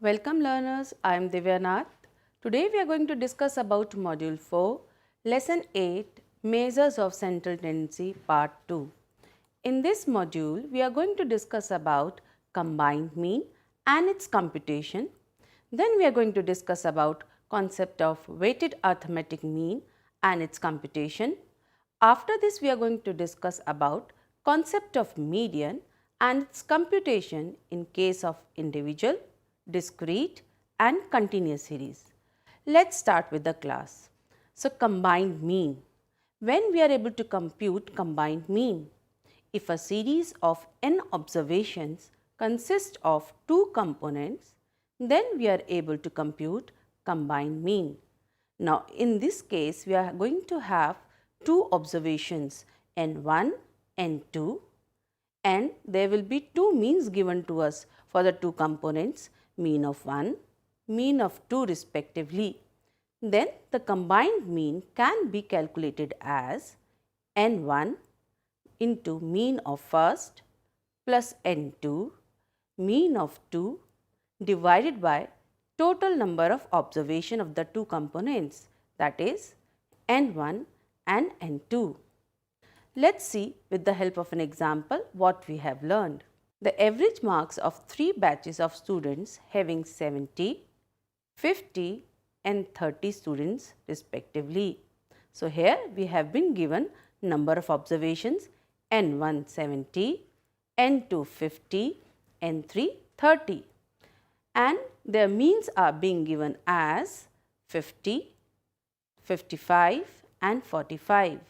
Welcome learners, I am Divyanath. Today we are going to discuss about Module 4, Lesson 8, Measures of Central Tendency Part 2. In this module, we are going to discuss about combined mean and its computation. Then we are going to discuss about concept of weighted arithmetic mean and its computation. After this, we are going to discuss about concept of median and its computation in case of individual, discrete and continuous series. Let's start with the class. So, combined mean. When we are able to compute combined mean, if a series of n observations consists of two components, then we are able to compute combined mean. Now, in this case, we are going to have two observations n1, n2, and there will be two means given to us for the two components, mean of 1, mean of 2 respectively. Then the combined mean can be calculated as n1 into mean of first plus n2 mean of 2 divided by total number of observation of the two components, that is n1 and n2. Let's see with the help of an example what we have learned. The average marks of 3 batches of students having 70, 50 and 30 students respectively. So, here we have been given number of observations n1 70, n2 50, n3 30, and their means are being given as 50, 55 and 45.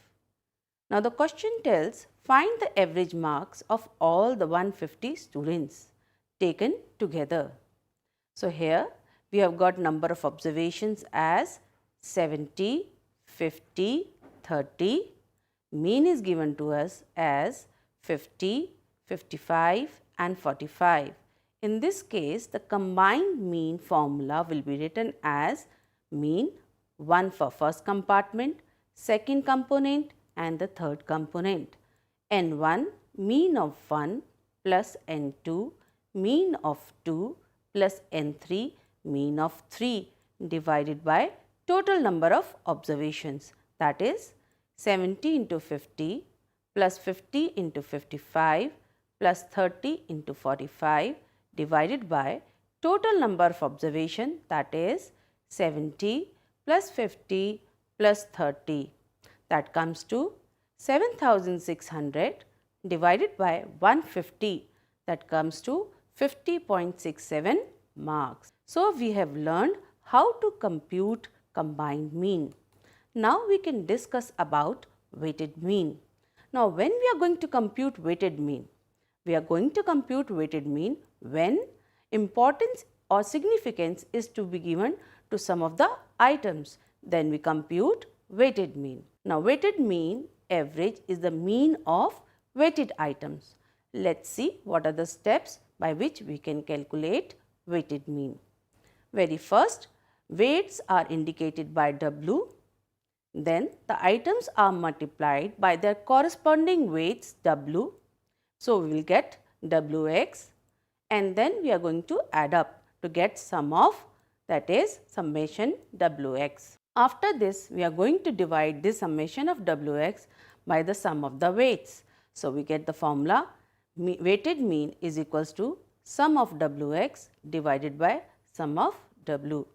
Now, the question tells find the average marks of all the 150 students taken together. So, here we have got number of observations as 70, 50, 30. Mean is given to us as 50, 55 and 45. In this case, the combined mean formula will be written as mean 1 for first compartment, second component and the third component. n1 mean of 1 plus n2 mean of 2 plus n3 mean of 3 divided by total number of observations, that is 70 into 50 plus 50 into 55 plus 30 into 45 divided by total number of observation, that is 70 plus 50 plus 30, that comes to 7600 divided by 150, that comes to 50.67 marks. So, we have learned how to compute combined mean. Now, we can discuss about weighted mean. Now, when we are going to compute weighted mean, we are going to compute weighted mean when importance or significance is to be given to some of the items. Then we compute weighted mean. Now, weighted mean average is the mean of weighted items. Let's see what are the steps by which we can calculate weighted mean. Very first, weights are indicated by W. Then the items are multiplied by their corresponding weights W. So, we will get Wx, and then we are going to add up to get sum of, that is summation Wx. After this, we are going to divide this summation of Wx by the sum of the weights. So, we get the formula weighted mean is equals to sum of Wx divided by sum of W.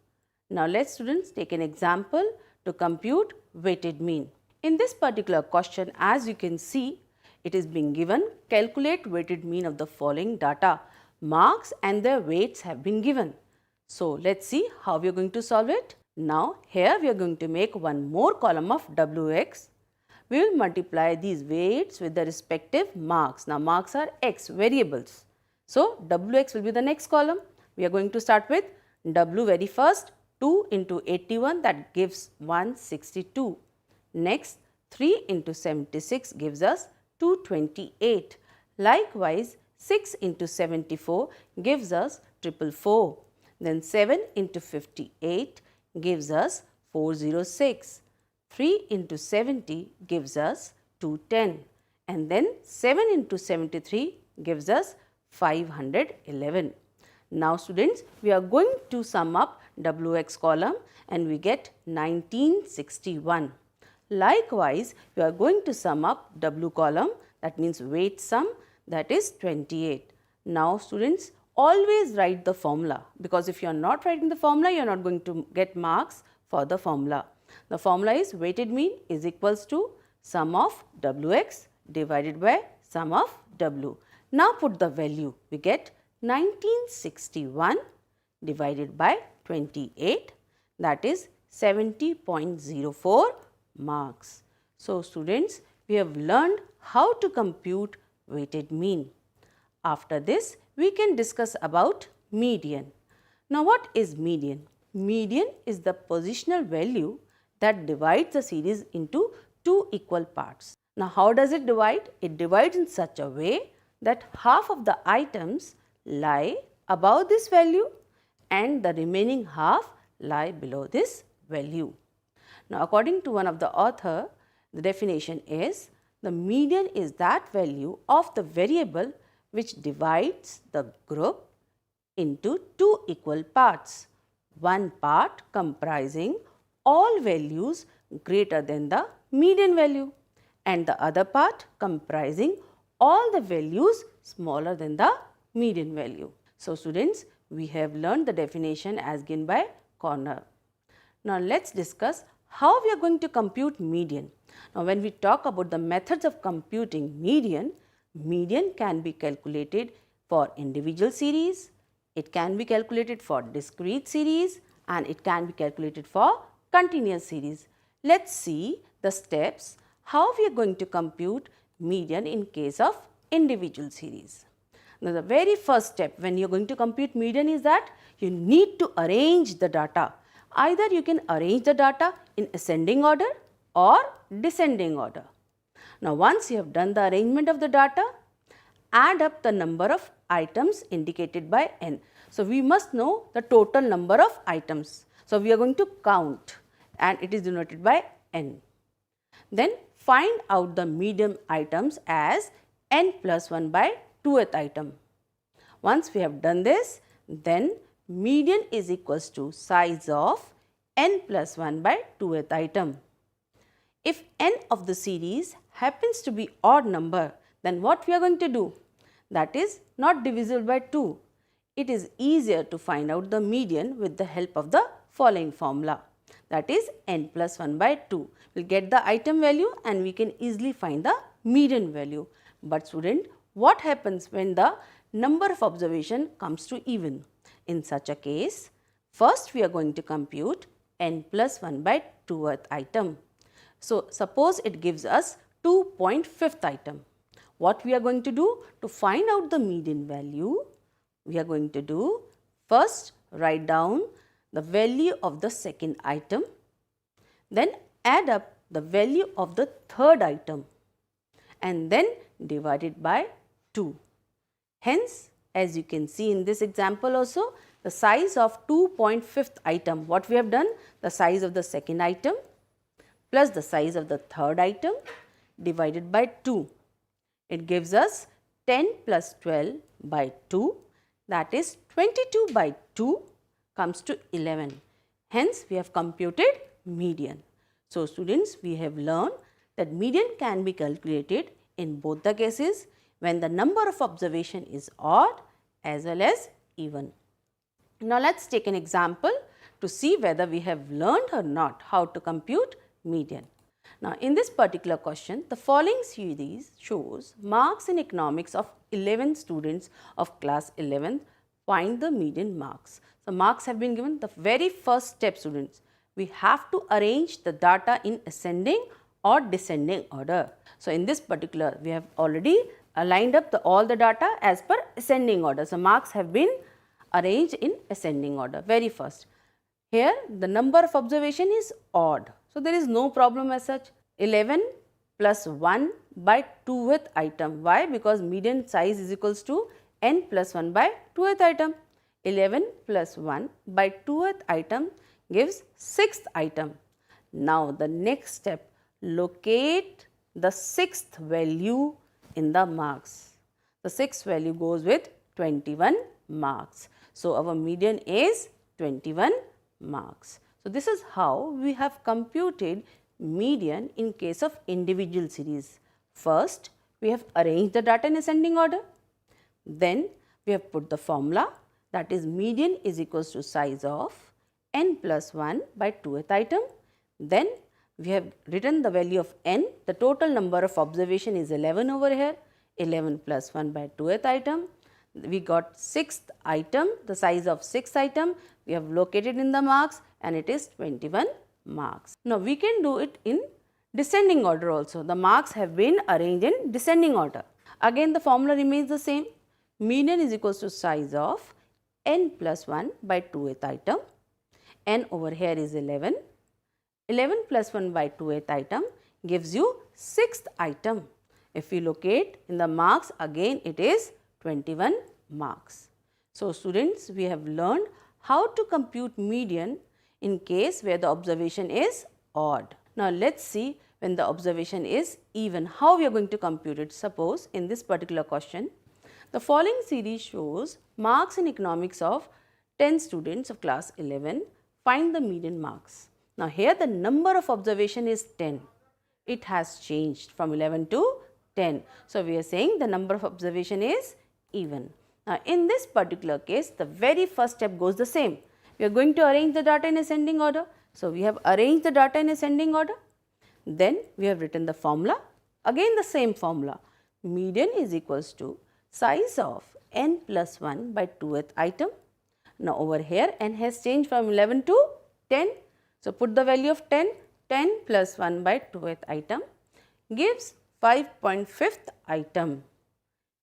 Now, let us students take an example to compute weighted mean. In this particular question, as you can see, it is being given calculate weighted mean of the following data. Marks and their weights have been given. So, let us see how we are going to solve it. Now, here we are going to make one more column of Wx. We will multiply these weights with the respective marks. Now, marks are x variables. So, Wx will be the next column. We are going to start with W very first, 2 into 81, that gives 162. Next, 3 into 76 gives us 228. Likewise, 6 into 74 gives us 444. Then 7 into 58 gives us 406. 3 into 70 gives us 210, and then 7 into 73 gives us 511. Now students, we are going to sum up Wx column and we get 1961. Likewise, we are going to sum up W column, that means weight sum, that is 28. Now students, always write the formula, because if you are not writing the formula, you are not going to get marks for the formula. The formula is weighted mean is equals to sum of Wx divided by sum of W. Now put the value, we get 1961 divided by 28, that is 70.04 marks. So students, we have learned how to compute weighted mean. After this, we can discuss about median. Now what is median? Median is the positional value that divides the series into two equal parts. Now how does it divide? It divides in such a way that half of the items lie above this value and the remaining half lie below this value. Now according to one of the author, the definition is the median is that value of the variable which divides the group into two equal parts. One part comprising all values greater than the median value and the other part comprising all the values smaller than the median value. So students, we have learned the definition as given by Corner. Now let's discuss how we are going to compute median. Now when we talk about the methods of computing median, median can be calculated for individual series, it can be calculated for discrete series and it can be calculated for continuous series. Let's see the steps how we are going to compute median in case of individual series. Now the very first step when you are going to compute median is that you need to arrange the data. Either you can arrange the data in ascending order or descending order. Now once you have done the arrangement of the data, add up the number of items indicated by n. So we must know the total number of items. So we are going to count and it is denoted by n. Then find out the median items as n plus 1 by 2th item. Once we have done this, then median is equals to size of n plus 1 by 2th item. If n of the series happens to be odd number, then what we are going to do? That is not divisible by 2. It is easier to find out the median with the help of the following formula. That is n plus 1 by 2. We will get the item value and we can easily find the median value. But student, what happens when the number of observation comes to even? In such a case, first we are going to compute n plus 1 by 2th item. So suppose it gives us 2.5th item. What we are going to do to find out the median value? We are going to do first write down the value of the second item, then add up the value of the third item and then divide it by 2. Hence, as you can see in this example also, the size of 2.5th item, what we have done? The size of the second item plus the size of the third item divided by 2. It gives us 10 plus 12 by 2, that is 22 by 2 comes to 11. Hence, we have computed median. So, students, we have learned that median can be calculated in both the cases when the number of observation is odd as well as even. Now, let us take an example to see whether we have learned or not how to compute median. Now, in this particular question, the following series shows marks in economics of 11 students of class 11. Find the median marks. So, marks have been given. The very first step, students, we have to arrange the data in ascending or descending order. So, in this particular, we have already lined up all the data as per ascending order. So, marks have been arranged in ascending order. Very first, here the number of observation is odd. So, there is no problem as such. 11 plus 1 by 2th item. Why? Because median size is equals to n plus 1 by 2th item. 11 plus 1 by 2th item gives 6th item. Now, the next step, locate the 6th value in the marks. The 6th value goes with 21 marks. So, our median is 21 marks. So, this is how we have computed median in case of individual series. First, we have arranged the data in ascending order. Then, we have put the formula, that is median is equals to size of n plus 1 by 2th item. Then, we have written the value of n, the total number of observation is 11 over here, 11 plus 1 by 2th item. We got 6th item, the size of 6th item, we have located in the marks and it is 21 marks. Now, we can do it in descending order also. The marks have been arranged in descending order. Again, the formula remains the same. Median is equals to size of n plus 1 by 2th item. N over here is 11. 11 plus 1 by 2th item gives you 6th item. If we locate in the marks, again it is 21 marks. So, students, we have learned how to compute median in case where the observation is odd. Now, let us see when the observation is even, how we are going to compute it. Suppose in this particular question, the following series shows marks in economics of 10 students of class 11, find the median marks. Now, here the number of observation is 10. It has changed from 11 to 10. So, we are saying the number of observation is even. Now, in this particular case, the very first step goes the same. We are going to arrange the data in ascending order. So, we have arranged the data in ascending order. Then, we have written the formula. Again the same formula. Median is equals to size of n plus 1 by 2th item. Now, over here n has changed from 11 to 10. So, put the value of 10. 10 plus 1 by 2th item gives 5.5th item.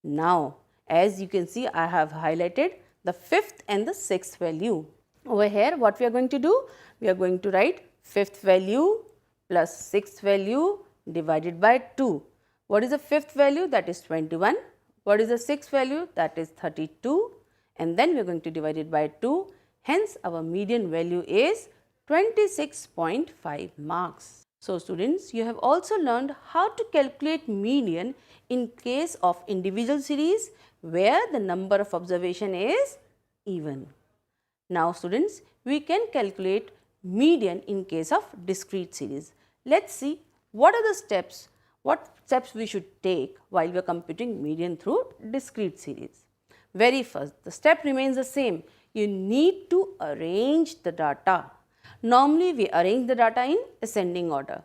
Now, as you can see, I have highlighted the 5th and the 6th value. Over here, what we are going to do? We are going to write 5th value plus 6th value divided by 2. What is the 5th value? That is 21. What is the 6th value? That is 32. And then we are going to divide it by 2. Hence, our median value is 26.5 marks. So, students, you have also learned how to calculate median in case of individual series where the number of observation is even. Now, students, we can calculate median in case of discrete series. Let us see what are the steps, what steps we should take while we are computing median through discrete series. Very first, the step remains the same. You need to arrange the data. Normally, we arrange the data in ascending order.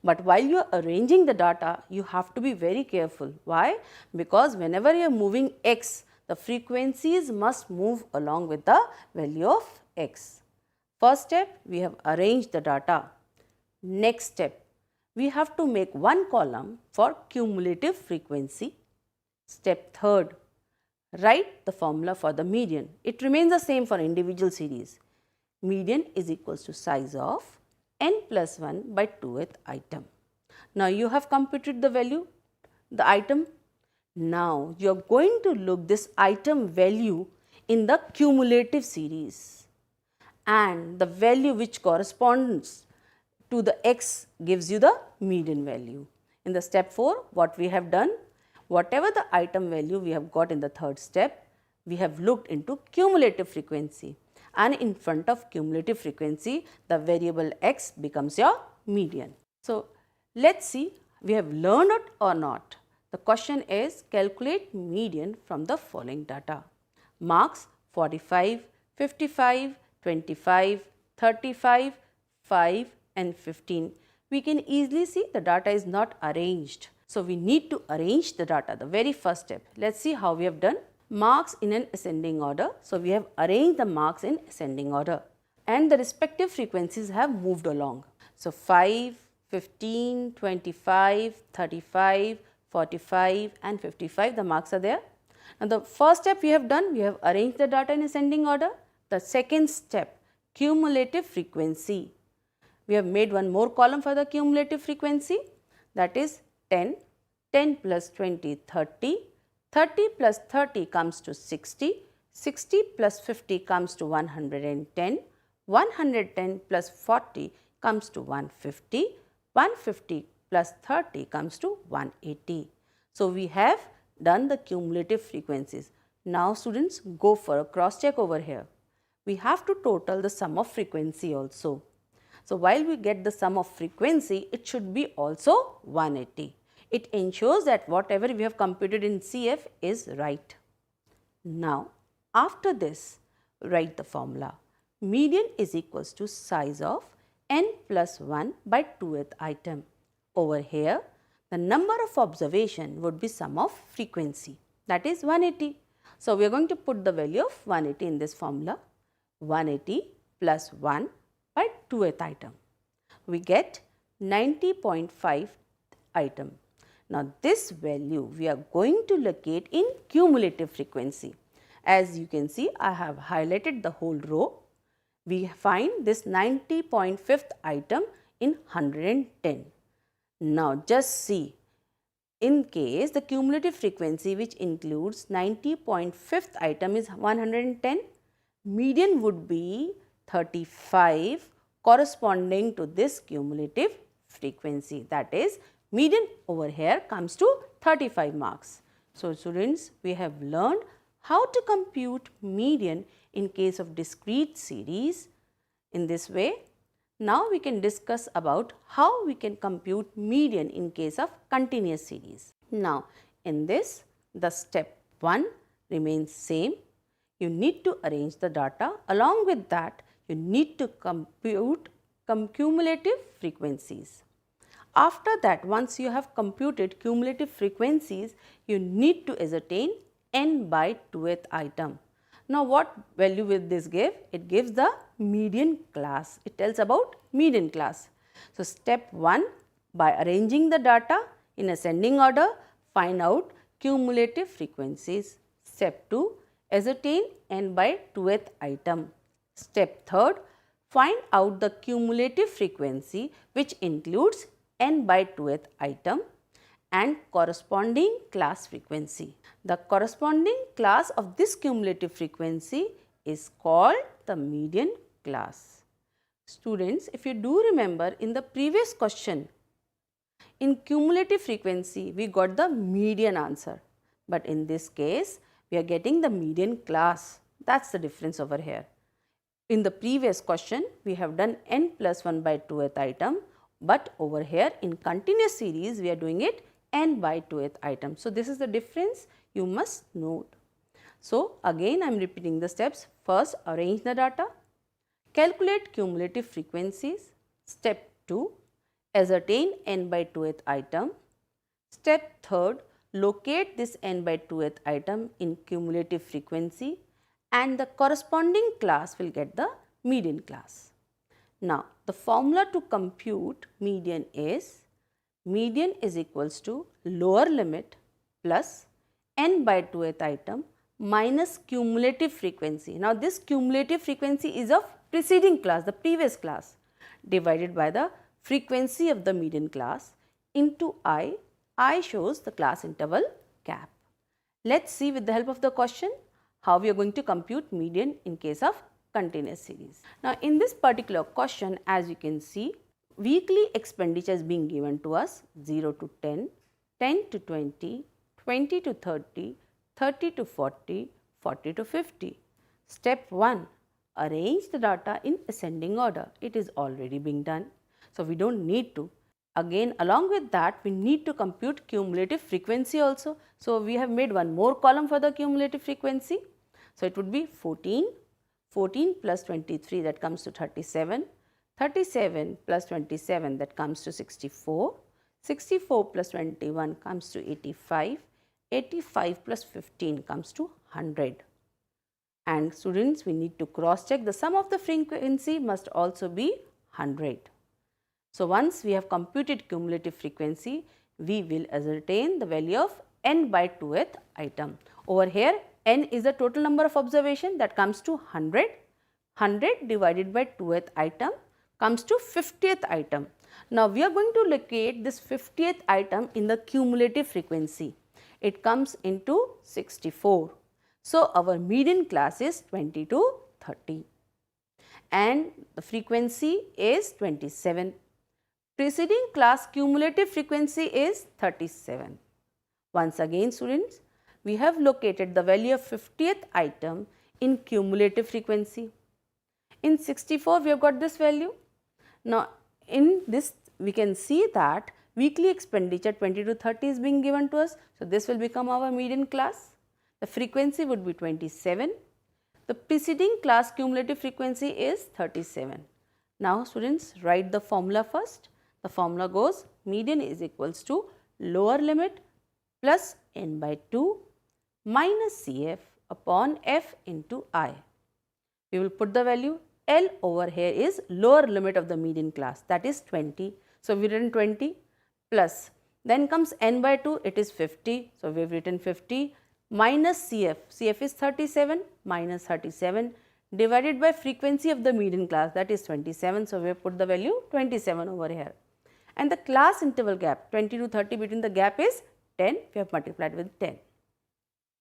But while you are arranging the data, you have to be very careful. Why? Because whenever you are moving x, the frequencies must move along with the value of x. First step, we have arranged the data. Next step, we have to make one column for cumulative frequency. Step third, write the formula for the median. It remains the same for individual series. Median is equals to size of n plus 1 by 2th item. Now, you have computed the value, the item. Now, you are going to look this item value in the cumulative series, and the value which corresponds to the x gives you the median value. In the step 4, what we have done, whatever the item value we have got in the third step, we have looked into cumulative frequency, and in front of cumulative frequency, the variable x becomes your median. So, let us see we have learned it or not. The question is calculate median from the following data. Marks 45, 55, 25, 35, 5 and 15. We can easily see the data is not arranged. So, we need to arrange the data, the very first step. Let us see how we have done. Marks in an ascending order. So, we have arranged the marks in ascending order and the respective frequencies have moved along. So, 5, 15, 25, 35, 45 and 55, the marks are there. Now, the first step we have done, we have arranged the data in ascending order. The second step, cumulative frequency. We have made one more column for the cumulative frequency, that is 10, 10 plus 20, 30, 30 plus 30 comes to 60, 60 plus 50 comes to 110, 110 plus 40 comes to 150, 150 plus 30 comes to 180. So, we have done the cumulative frequencies. Now students, go for a cross check over here. We have to total the sum of frequency also. So while we get the sum of frequency, it should be also 180. It ensures that whatever we have computed in CF is right. Now after this, write the formula. Median is equals to size of n plus 1 by 2th item. Over here, the number of observation would be sum of frequency, that is 180. So we are going to put the value of 180 in this formula. 180 plus 1 by 2th item. We get 90.5 item. Now this value we are going to locate in cumulative frequency. As you can see, I have highlighted the whole row. We find this 90.5th item in 110. Now just see, in case the cumulative frequency which includes 90.5th item is 110, median would be 35 corresponding to this cumulative frequency, that is median over here comes to 35 marks. So students, we have learned how to compute median in case of discrete series in this way. Now we can discuss about how we can compute median in case of continuous series. Now in this, the step 1 remains same. You need to arrange the data. Along with that, you need to compute cumulative frequencies. After that, once you have computed cumulative frequencies, you need to ascertain n by 2th item. Now what value will this give? It gives the median class. It tells about median class. So step 1, by arranging the data in ascending order, find out cumulative frequencies. Step 2, ascertain n by 2th item. Step 3, find out the cumulative frequency which includes n by 2th item and corresponding class frequency. The corresponding class of this cumulative frequency is called the median class. Students, if you do remember, in the previous question, in cumulative frequency we got the median answer, but in this case we are getting the median class. That is the difference over here. In the previous question we have done n plus 1 by 2th item, but over here in continuous series we are doing it n by 2th item. So this is the difference you must note. So again I am repeating the steps. First, arrange the data, calculate cumulative frequencies. Step 2, ascertain n by 2th item. Step 3, locate this n by 2th item in cumulative frequency, and the corresponding class will get the median class. Now the formula to compute median is equals to lower limit plus n by 2th item minus cumulative frequency. Now this cumulative frequency is of preceding class, the previous class, divided by the frequency of the median class into I. I shows the class interval cap. Let's see with the help of the question how we are going to compute median in case of continuous series. Now in this particular question, as you can see, weekly expenditure is being given to us 0 to 10, 10 to 20, 20 to 30, 30 to 40, 40 to 50. Step 1, arrange the data in ascending order. It is already being done. So we don't need to. Again, along with that, we need to compute cumulative frequency also. So we have made one more column for the cumulative frequency. So it would be 14, 14 plus 23, that comes to 37. 37 plus 27, that comes to 64, 64 plus 21 comes to 85, 85 plus 15 comes to 100. And students, we need to cross check the sum of the frequency must also be 100. So once we have computed cumulative frequency, we will ascertain the value of n by 2th item. Over here, n is the total number of observation, that comes to 100. 100 divided by 2th item comes to 50th item. Now we are going to locate this 50th item in the cumulative frequency. It comes into 64. So our median class is 20 to 30 and the frequency is 27. Preceding class cumulative frequency is 37. Once again students, we have located the value of 50th item in cumulative frequency. In 64 we have got this value. Now in this we can see that weekly expenditure 20 to 30 is being given to us. So this will become our median class. The frequency would be 27. The preceding class cumulative frequency is 37. Now students, write the formula first. The formula goes median is equals to lower limit plus n by 2 minus Cf upon f into I. We will put the value. L over here is lower limit of the median class, that is 20. So we written 20 plus, then comes n by 2, it is 50. So we have written 50 minus Cf, Cf is 37 minus 37 divided by frequency of the median class, that is 27. So we have put the value 27 over here. And the class interval gap 20 to 30, between the gap is 10, we have multiplied with 10.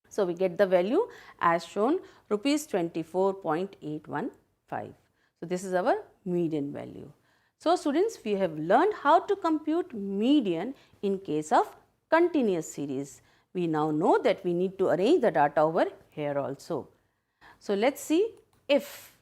So we get the value as shown, rupees 24.815. So this is our median value. So students, we have learned how to compute median in case of continuous series. We now know that we need to arrange the data over here also. So let's see if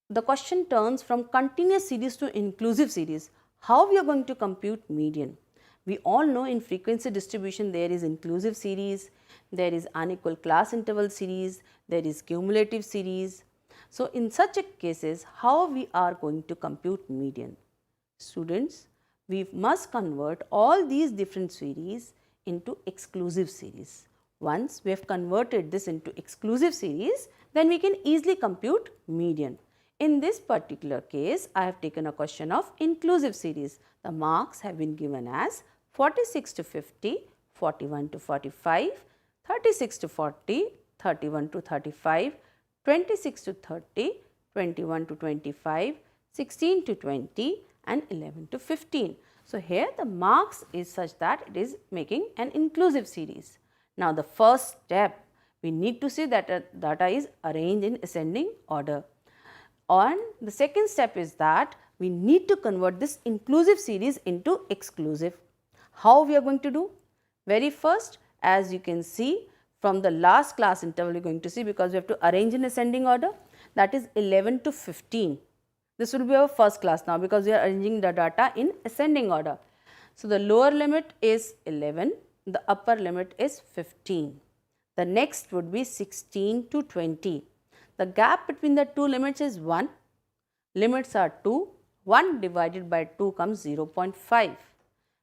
the question turns from continuous series to inclusive series, how we are going to compute median. We all know in frequency distribution there is inclusive series, there is unequal class interval series, there is cumulative series. So in such cases, how we are going to compute median? Students, we must convert all these different series into exclusive series. Once we have converted this into exclusive series, then we can easily compute median. In this particular case, I have taken a question of inclusive series. The marks have been given as 46 to 50, 41 to 45, 36 to 40, 31 to 35, 26 to 30, 21 to 25, 16 to 20 and 11 to 15. So here the marks is such that it is making an inclusive series. Now the first step, we need to see that data is arranged in ascending order. And the second step is that we need to convert this inclusive series into exclusive. How we are going to do? Very first, as you can see from the last class interval, we are going to see, because we have to arrange in ascending order, that is 11 to 15. This will be our first class now, because we are arranging the data in ascending order. So the lower limit is 11, the upper limit is 15. The next would be 16 to 20. The gap between the two limits is 1. Limits are 2. 1 divided by 2 comes 0.5.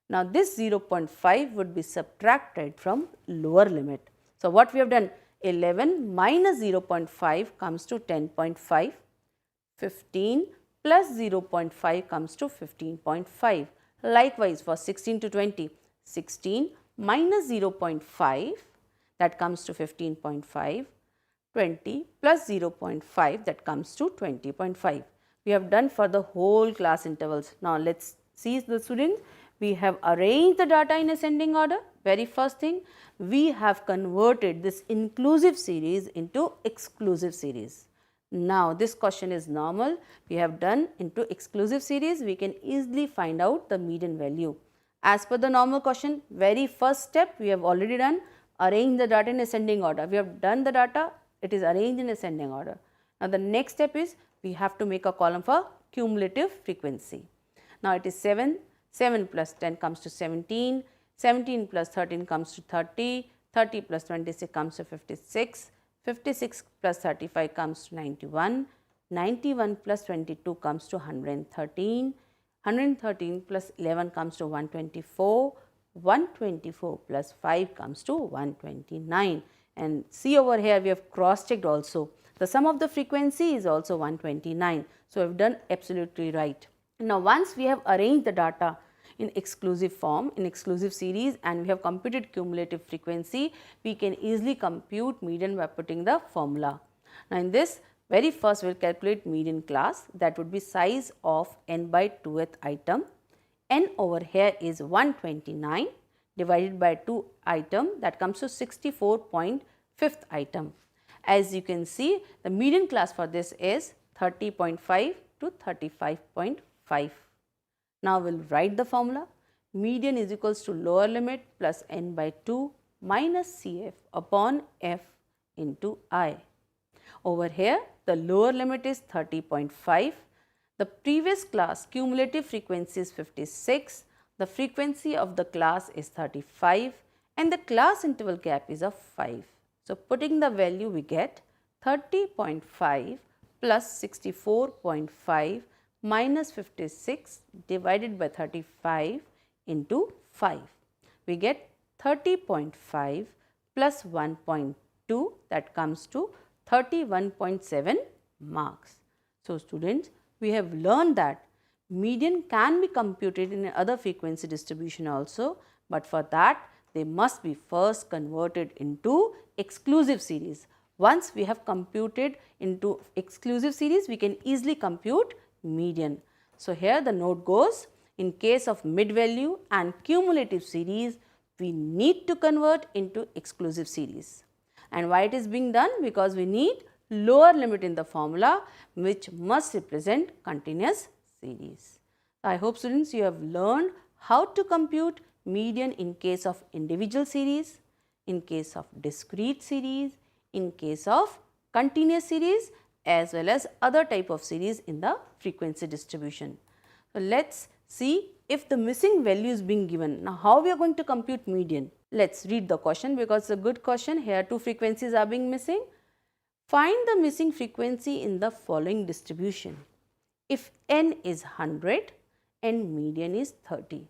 Now this 0.5 would be subtracted from lower limit. So what we have done? 11 minus 0.5 comes to 10.5. 15 plus 0.5 comes to 15.5. Likewise for 16 to 20, 16 minus 0.5, that comes to 15.5. 20 plus 0.5, that comes to 20.5. We have done for the whole class intervals. Now let's see the students. We have arranged the data in ascending order. Very first thing, we have converted this inclusive series into exclusive series. Now this question is normal. We have done into exclusive series. We can easily find out the median value. As per the normal question, very first step we have already done, arrange the data in ascending order. We have done the data, it is arranged in ascending order. Now the next step is we have to make a column for cumulative frequency. Now it is 7, 7 plus 10 comes to 17, 17 plus 13 comes to 30, 30 plus 26 comes to 56, 56 plus 35 comes to 91, 91 plus 22 comes to 113, 113 plus 11 comes to 124, 124 plus 5 comes to 129. And see over here we have cross checked also. The sum of the frequency is also 129. So, we have done absolutely right. Now, once we have arranged the data in exclusive form, in exclusive series, and we have computed cumulative frequency, we can easily compute median by putting the formula. Now, in this very first we will calculate median class, that would be size of n by 2th item. N over here is 129 divided by 2 item, that comes to 64.5th item. As you can see, the median class for this is 30.5 to 35.5. Now we will write the formula. Median is equals to lower limit plus n by 2 minus Cf upon f into I. Over here, the lower limit is 30.5. The previous class cumulative frequency is 56. The frequency of the class is 35 and the class interval gap is of 5. So, putting the value we get 30.5 plus 64.5 minus 56 divided by 35 into 5. We get 30.5 plus 1.2, that comes to 31.7 marks. So, students, we have learned that median can be computed in other frequency distribution also, but for that they must be first converted into exclusive series. Once we have computed into exclusive series, we can easily compute median. So, here the note goes, in case of mid value and cumulative series, we need to convert into exclusive series. And why it is being done? Because we need lower limit in the formula which must represent continuous series. I hope students you have learned how to compute median in case of individual series, in case of discrete series, in case of continuous series as well as other type of series in the frequency distribution. So, let us see if the missing value is being given. Now, how we are going to compute median? Let us read the question because it is a good question. Here two frequencies are being missing. Find the missing frequency in the following distribution. If n is 100 and median is 30.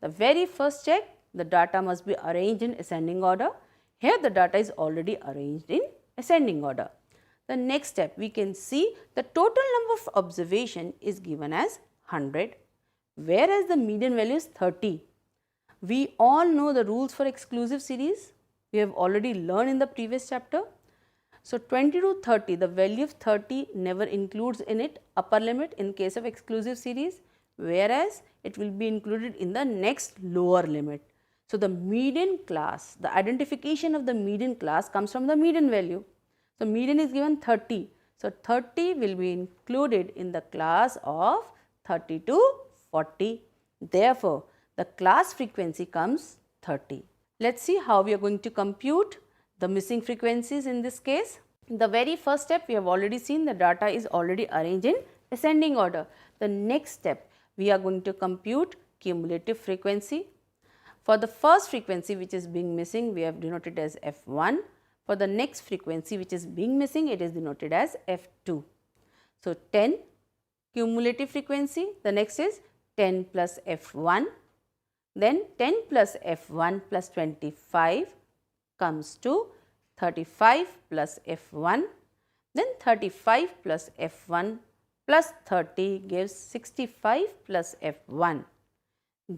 The very first check, the data must be arranged in ascending order. Here the data is already arranged in ascending order. The next step, we can see the total number of observation is given as 100, whereas the median value is 30. We all know the rules for exclusive series. We have already learned in the previous chapter. So, 20 to 30, the value of 30 never includes in it upper limit in case of exclusive series, whereas it will be included in the next lower limit. So, the median class, the identification of the median class comes from the median value. So, median is given 30. So, 30 will be included in the class of 30 to 40. Therefore, the class frequency comes 30. Let us see how we are going to compute the missing frequencies in this case. In the very first step, we have already seen the data is already arranged in ascending order. The next step, we are going to compute cumulative frequency. For the first frequency which is being missing, we have denoted as F1. For the next frequency which is being missing, it is denoted as F2. So, 10 cumulative frequency, the next is 10 plus F1, then 10 plus F1 plus 25 comes to 35 plus F1, then 35 plus F1 plus 30 gives 65 plus F1,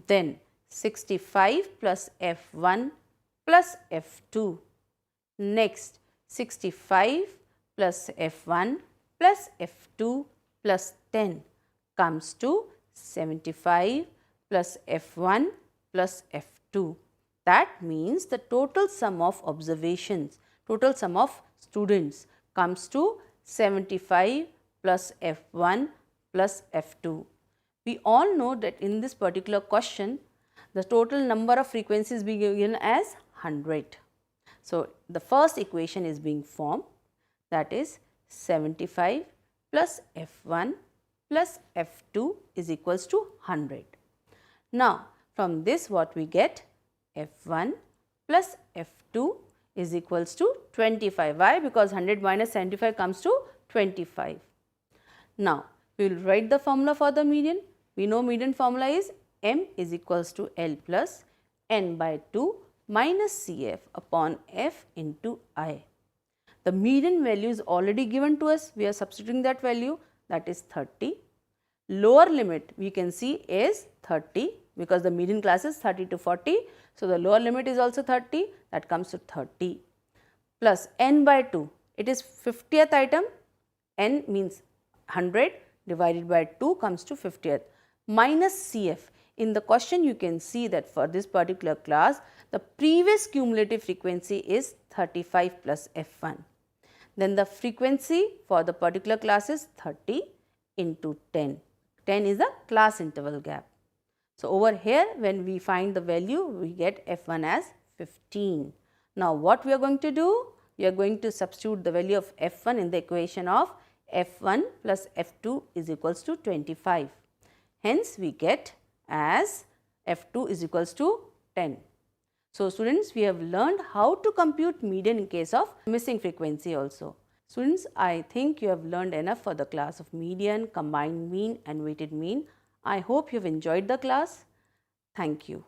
then 65 plus F1 plus F2, next 65 plus F1 plus F2 plus 10 comes to 75 plus F1 plus F2. That means the total sum of observations, total sum of students comes to 75 plus F1 plus F2. We all know that in this particular question, the total number of frequencies be given as 100. So, the first equation is being formed, that is 75 plus F1 plus F2 is equals to 100. Now, from this what we get? F1 plus F2 is equals to 25. Why? Because 100 minus 75 comes to 25. Now, we will write the formula for the median. We know median formula is M is equals to L plus N by 2 minus Cf upon F into I. The median value is already given to us. We are substituting that value, that is 30. Lower limit we can see is 30 because the median class is 30 to 40. So, the lower limit is also 30, that comes to 30 plus N by 2. It is 50th item, N means 100 divided by 2 comes to 50th minus Cf. In the question you can see that for this particular class, the previous cumulative frequency is 35 plus F1. Then the frequency for the particular class is 30 into 10. 10 is the class interval gap. So, over here when we find the value, we get F1 as 15. Now what we are going to do? We are going to substitute the value of f1 in the equation of f1 plus f2 is equals to 25. Hence, we get as f2 is equals to 10. So, students, we have learned how to compute median in case of missing frequency also. Students, I think you have learned enough for the class of median, combined mean and weighted mean. I hope you have enjoyed the class. Thank you.